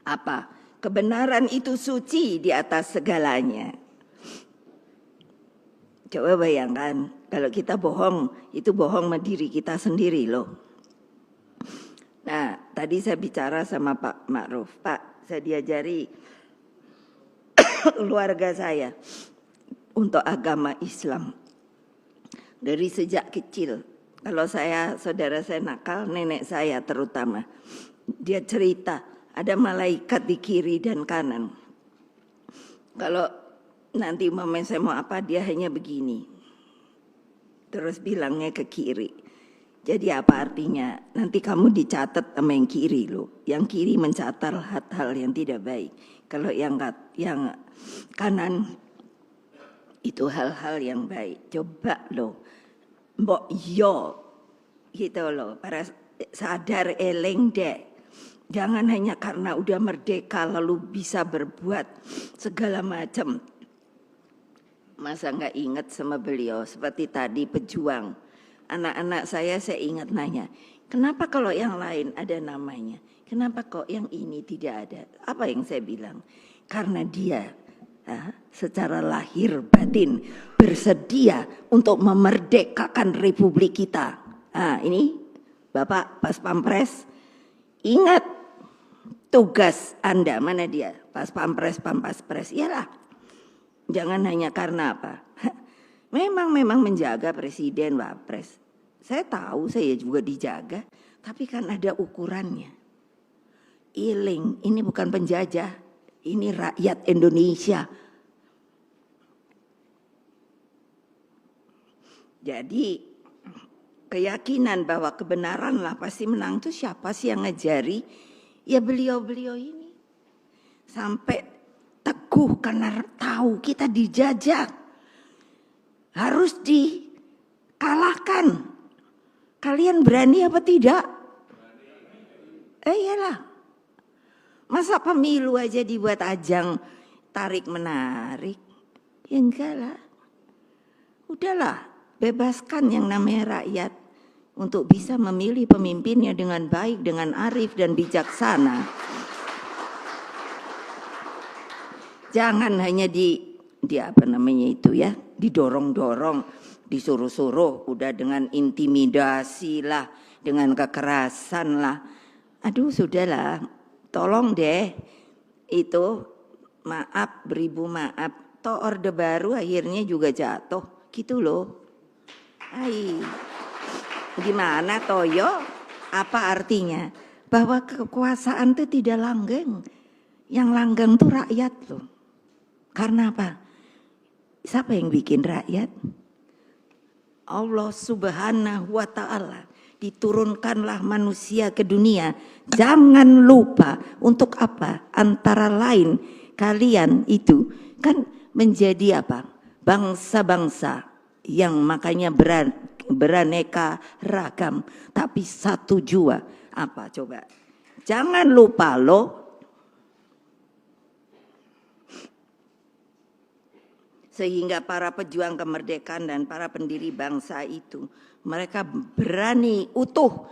Apa? Kebenaran itu suci di atas segalanya. Coba bayangkan kalau kita bohong, itu bohong sama diri kita sendiri loh. Nah, tadi saya bicara sama Pak Ma'ruf. Pak, saya diajari keluarga saya untuk agama Islam dari sejak kecil. Kalau saudara saya nakal, nenek saya terutama, dia cerita ada malaikat di kiri dan kanan. Kalau nanti mama saya mau apa, dia hanya begini, terus bilangnya ke kiri. Jadi apa artinya? Nanti kamu dicatat sama yang kiri loh. Yang kiri mencatat hal-hal yang tidak baik. Kalau yang kanan itu hal-hal yang baik. Coba loh, mbok yo gitu loh. Para sadar eleng dek. Jangan hanya karena udah merdeka lalu bisa berbuat segala macam. Masa nggak ingat sama beliau seperti tadi pejuang. Anak-anak saya ingat nanya, kenapa kalau yang lain ada namanya? Kenapa kok yang ini tidak ada? Apa yang saya bilang? Karena dia secara lahir batin bersedia untuk memerdekakan republik kita. Ini Bapak Pas Pampres, ingat tugas Anda, mana dia? Pas Pampres, Pampres, iyalah. Jangan hanya karena apa? Memang menjaga presiden, wapres. Saya tahu saya juga dijaga, tapi kan ada ukurannya. Iling, ini bukan penjajah, ini rakyat Indonesia. Jadi keyakinan bahwa kebenaranlah pasti menang itu siapa sih yang ngajari? Ya beliau-beliau ini. Sampai teguh karena tahu kita dijajah. Harus dikalahkan. Kalian berani apa tidak? Iyalah. Masa pemilu aja dibuat ajang tarik menarik? Ya enggak lah. Udahlah, bebaskan yang namanya rakyat untuk bisa memilih pemimpinnya dengan baik, dengan arif dan bijaksana. Jangan hanya didorong-dorong, disuruh-suruh, udah dengan intimidasi lah, dengan kekerasan lah. Aduh sudahlah, tolong deh, itu maaf, beribu maaf. Toh orde baru akhirnya juga jatuh, gitu loh. Gimana Toyo? Apa artinya? Bahwa kekuasaan itu tidak langgeng. Yang langgeng tuh rakyat loh. Karena apa? Siapa yang bikin rakyat? Allah Subhanahu wa Ta'ala. Diturunkanlah manusia ke dunia. Jangan lupa untuk apa? Antara lain kalian itu kan menjadi apa? Bangsa-bangsa yang makanya beraneka ragam, tapi satu jua. Apa coba? Jangan lupa loh. Sehingga para pejuang kemerdekaan dan para pendiri bangsa itu, mereka berani utuh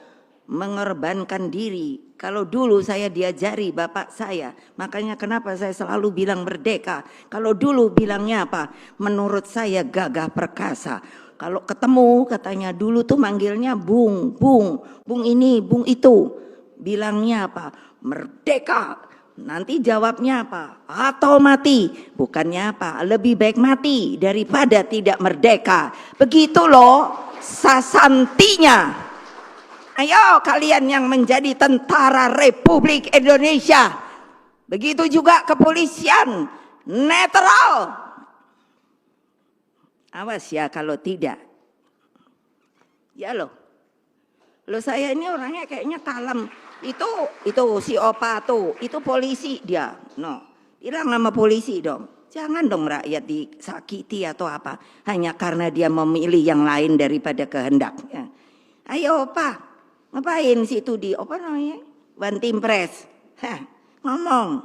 mengorbankan diri. Kalau dulu saya diajari bapak saya, makanya kenapa saya selalu bilang merdeka. Kalau dulu bilangnya apa? Menurut saya gagah perkasa. Kalau ketemu katanya dulu tuh manggilnya bung ini, bung itu. Bilangnya apa? Merdeka. Nanti jawabnya apa? Atau mati. Bukannya apa? Lebih baik mati daripada tidak merdeka. Begitu loh sasantinya. Ayo kalian yang menjadi tentara Republik Indonesia. Begitu juga kepolisian. Netral. Awas ya kalau tidak. Ya loh. Loh saya ini orangnya kayaknya kalem. Itu si Opa tuh, itu polisi dia. No. Bilang sama polisi dong. Jangan dong rakyat disakiti atau apa. Hanya karena dia memilih yang lain daripada kehendaknya. Ayo Opa. Ngapain situ di apa namanya? Bantimpres. Ngomong.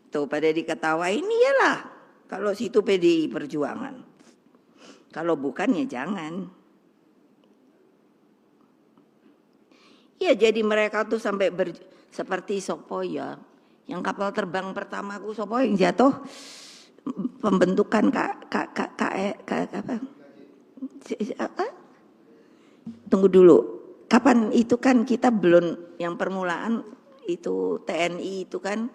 Tuh pada diketawain iyalah. Kalau situ PDI Perjuangan. Kalau bukan ya jangan. Ya jadi mereka tuh sampai seperti sopo ya. Yang kapal terbang pertamaku sopo yang jatuh. Pembentukan apa? Tunggu dulu. Kapan itu kan kita belum yang permulaan itu TNI itu kan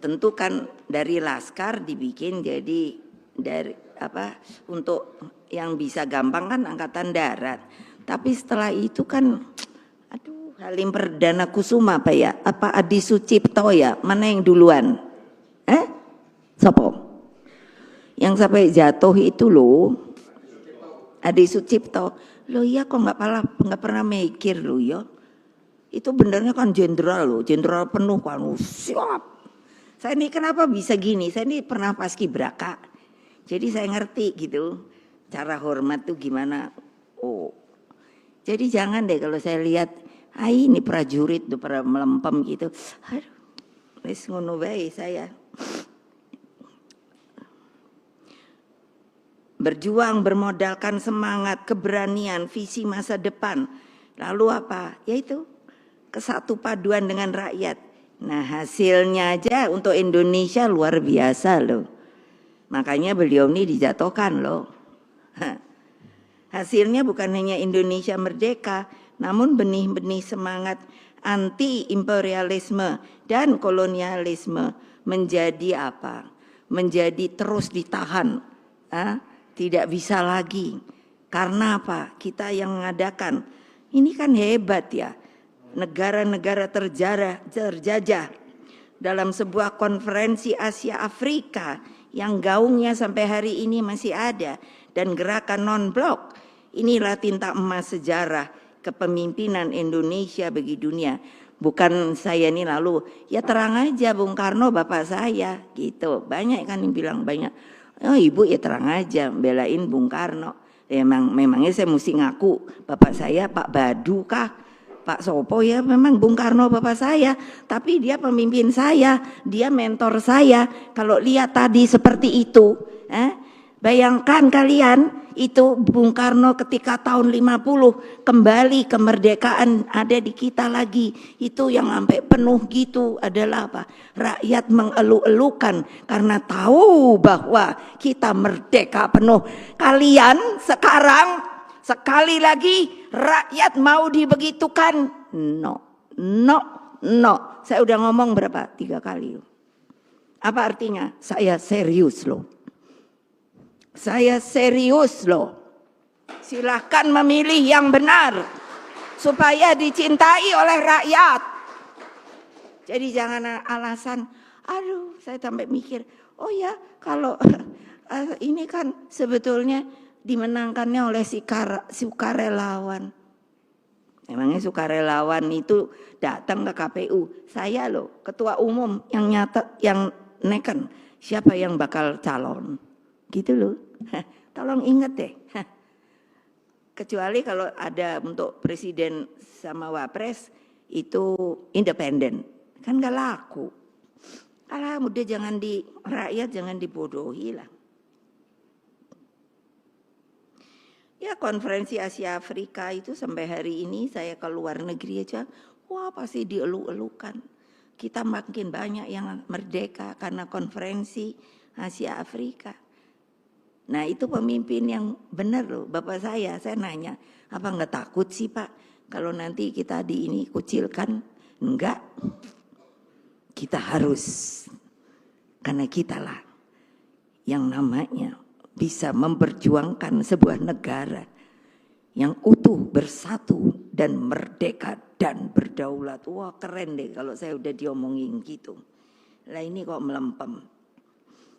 tentu kan dari Laskar dibikin jadi dari apa untuk yang bisa gampang kan angkatan darat. Tapi setelah itu kan Halim Perdana Kusuma apa ya? Apa Adi Sucipto ya? Mana yang duluan? Sopo? Yang sampai jatuh itu loh. Adi Sucipto. Loh iya kok nggak pernah mikir loh ya. Itu benernya kan jenderal loh, jenderal penuh kan. Siap. Saya ini kenapa bisa gini? Saya ini pernah paskibraka. Jadi saya ngerti gitu. Cara hormat tuh gimana. Oh. Jadi jangan deh kalau saya lihat ini prajurit tuh pada melempem gitu. Aduh, wis ngono bae saya. Berjuang bermodalkan semangat, keberanian, visi masa depan. Lalu apa? Yaitu kesatu paduan dengan rakyat. Nah, hasilnya aja untuk Indonesia luar biasa loh. Makanya beliau ini dijatuhkan loh. Hasilnya bukan hanya Indonesia merdeka, namun benih-benih semangat anti-imperialisme dan kolonialisme menjadi apa? Menjadi terus ditahan. Tidak bisa lagi. Karena apa? Kita yang mengadakan. Ini kan hebat ya. Negara-negara terjajah dalam sebuah konferensi Asia Afrika yang gaungnya sampai hari ini masih ada. Dan gerakan non-blok. Inilah tinta emas sejarah kepemimpinan Indonesia bagi dunia. Bukan saya ini lalu ya terang aja Bung Karno bapak saya gitu. Banyak kan yang bilang banyak. Oh ibu ya terang aja belain Bung Karno. Memangnya saya mesti ngaku bapak saya Pak Badu kah? Pak Sopo ya memang Bung Karno bapak saya. Tapi dia pemimpin saya, dia mentor saya. Kalau lihat tadi seperti itu, bayangkan kalian itu Bung Karno ketika tahun 50 kembali kemerdekaan ada di kita lagi. Itu yang sampai penuh gitu adalah apa? Rakyat mengeluh-elukan karena tahu bahwa kita merdeka penuh. Kalian sekarang sekali lagi rakyat mau dibegitukan? No. Saya udah ngomong berapa? 3 kali. Apa artinya? Saya serius loh. Saya serius loh. Silahkan memilih yang benar supaya dicintai oleh rakyat. Jadi jangan alasan, aduh saya sampai mikir, oh ya kalau ini kan sebetulnya dimenangkannya oleh sukarelawan. Emangnya sukarelawan itu datang ke KPU, saya loh ketua umum yang nyatet, yang neken siapa yang bakal calon, gitu loh. Tolong inget deh. Kecuali kalau ada untuk presiden sama wapres itu independen, kan gak laku. Alah, udah jangan rakyat jangan dibodohi lah. Ya konferensi Asia Afrika itu sampai hari ini saya ke luar negeri aja, wah pasti dielu-elukan. Kita makin banyak yang merdeka karena konferensi Asia Afrika. Nah itu pemimpin yang benar loh, bapak saya nanya, apa nggak takut sih Pak kalau nanti kita ini kucilkan? Enggak, kita harus, karena kitalah yang namanya bisa memperjuangkan sebuah negara yang utuh, bersatu, dan merdeka, dan berdaulat. Wah keren deh kalau saya udah diomongin gitu. Lah ini kok melempem.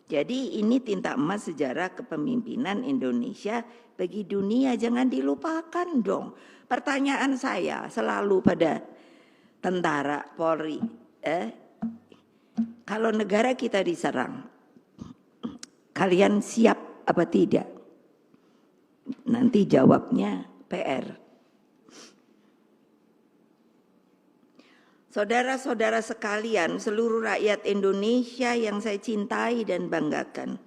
Jadi ini tinta emas sejarah kepemimpinan Indonesia bagi dunia, jangan dilupakan dong. Pertanyaan saya selalu pada tentara Polri, kalau negara kita diserang, kalian siap apa tidak? Nanti jawabnya PR. Saudara-saudara sekalian, seluruh rakyat Indonesia yang saya cintai dan banggakan.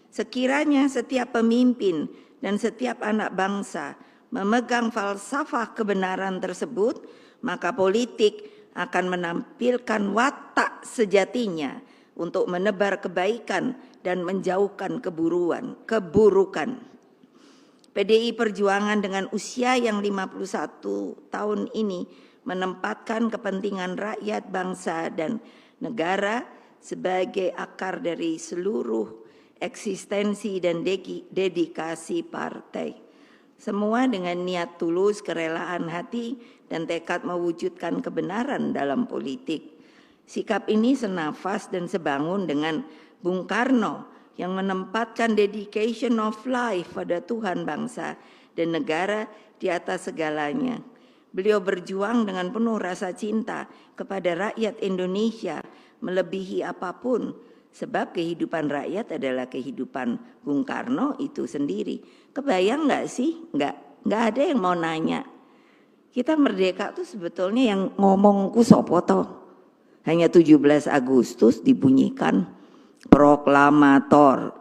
Sekiranya setiap pemimpin dan setiap anak bangsa memegang falsafah kebenaran tersebut, maka politik akan menampilkan watak sejatinya untuk menebar kebaikan dan menjauhkan keburukan. PDI Perjuangan dengan usia yang 51 tahun ini menempatkan kepentingan rakyat, bangsa, dan negara sebagai akar dari seluruh eksistensi dan dedikasi partai. Semua dengan niat tulus, kerelaan hati, dan tekad mewujudkan kebenaran dalam politik. Sikap ini senafas dan sebangun dengan Bung Karno yang menempatkan dedication of life pada Tuhan, bangsa, dan negara di atas segalanya. Beliau berjuang dengan penuh rasa cinta kepada rakyat Indonesia melebihi apapun, sebab kehidupan rakyat adalah kehidupan Bung Karno itu sendiri. Kebayang nggak sih? Nggak ada yang mau nanya. Kita merdeka tuh sebetulnya yang ngomong ku sopo toh. Hanya 17 Agustus dibunyikan proklamator.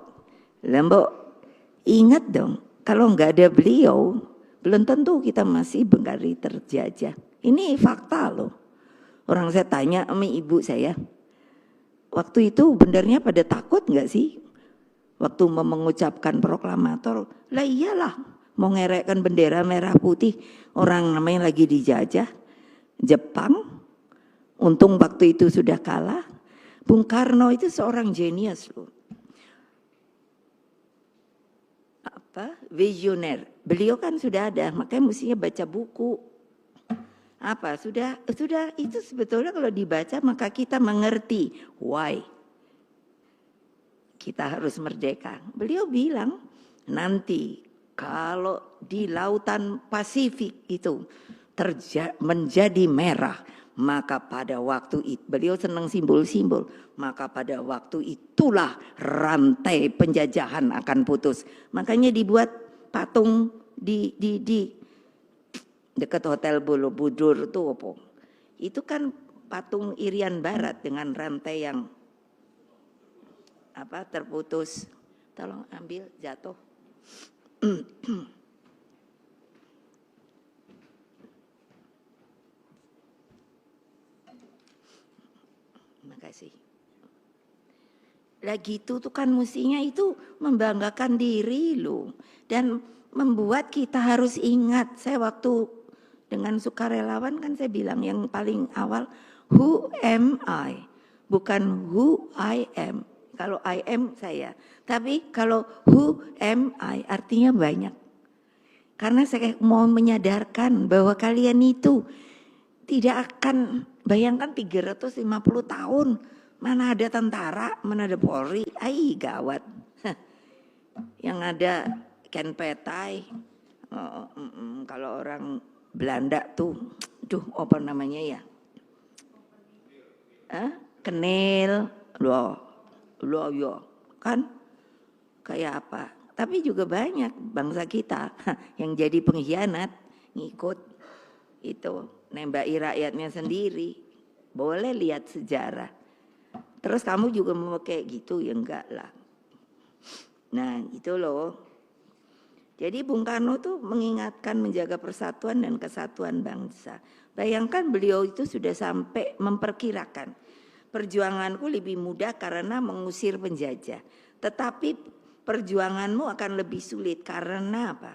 Lembok, ingat dong, kalau nggak ada beliau, belum tentu kita masih Bengkari terjajah. Ini fakta loh. Orang saya tanya sama ibu saya, waktu itu benernya pada takut nggak sih? Waktu mau mengucapkan proklamator, lah iyalah mau ngerekkan bendera merah putih, orang namanya lagi dijajah. Jepang, untung waktu itu sudah kalah. Bung Karno itu seorang jenius loh. Visioner. Beliau kan sudah ada, makanya mestinya baca buku. Apa? Sudah itu sebetulnya kalau dibaca maka kita mengerti why kita harus merdeka. Beliau bilang nanti kalau di lautan Pasifik itu menjadi merah, maka pada waktu itu, beliau senang simbol-simbol, maka pada waktu itulah rantai penjajahan akan putus. Makanya dibuat patung di dekat Hotel Borobudur itu apa? Itu kan patung Irian Barat dengan rantai yang terputus. Tolong ambil, jatuh. Makasih. Lah gitu tuh kan mestinya itu membanggakan diri loh. Dan membuat kita harus ingat. Saya waktu dengan sukarelawan kan saya bilang yang paling awal, who am I? Bukan who I am. Kalau I am saya. Tapi kalau who am I artinya banyak. Karena saya mau menyadarkan bahwa kalian itu tidak akan, bayangkan 350 tahun, mana ada tentara, mana ada Polri, gawat. Yang ada Ken Petai, kalau orang Belanda tuh, apa namanya ya? Kenil, loh yo, kan? Kayak apa? Tapi juga banyak bangsa kita yang jadi pengkhianat, ngikut itu, nembaki rakyatnya sendiri. Boleh lihat sejarah. Terus kamu juga mau kayak gitu, ya enggak lah. Nah itu loh. Jadi Bung Karno tuh mengingatkan menjaga persatuan dan kesatuan bangsa. Bayangkan beliau itu sudah sampai memperkirakan perjuanganku lebih mudah karena mengusir penjajah. Tetapi perjuanganmu akan lebih sulit karena apa?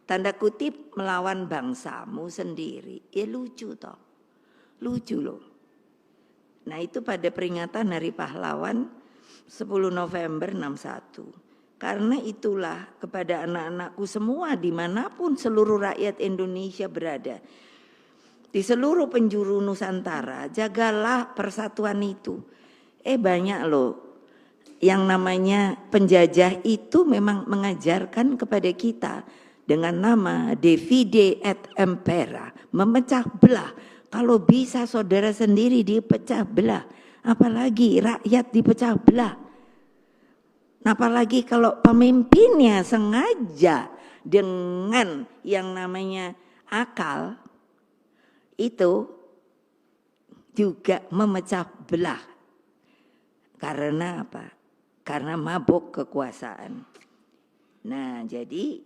Tanda kutip melawan bangsamu sendiri. Ya lucu toh. Lucu loh. Nah itu pada peringatan Hari Pahlawan 10 November 61. Karena itulah kepada anak-anakku semua dimanapun seluruh rakyat Indonesia berada. Di seluruh penjuru Nusantara, jagalah persatuan itu. Banyak loh yang namanya penjajah itu memang mengajarkan kepada kita dengan nama divide et impera, memecah belah. Kalau bisa saudara sendiri dipecah belah, apalagi rakyat dipecah belah. Apalagi kalau pemimpinnya sengaja dengan yang namanya akal, itu juga memecah belah. Karena apa? Karena mabuk kekuasaan. Nah jadi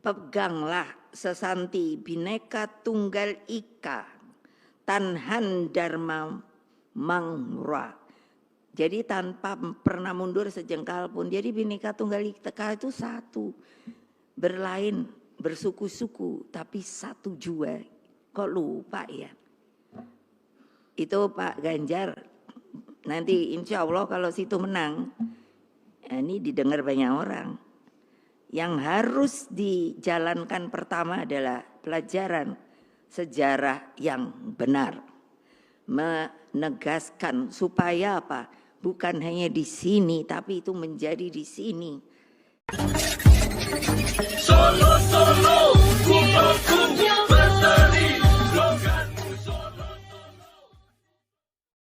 peganglah sesanti Bhinneka Tunggal Ika, Tanhan Dharma Mangra. Jadi tanpa pernah mundur sejengkal pun. Jadi Bhinneka Tunggal Ika itu satu. Berlain, bersuku-suku, tapi satu jua. Kok lupa ya? Itu Pak Ganjar. Nanti insya Allah kalau situ menang, ini didengar banyak orang. Yang harus dijalankan pertama adalah pelajaran sejarah yang benar. Menegaskan supaya apa? Bukan hanya di sini, tapi itu menjadi di sini. Solo,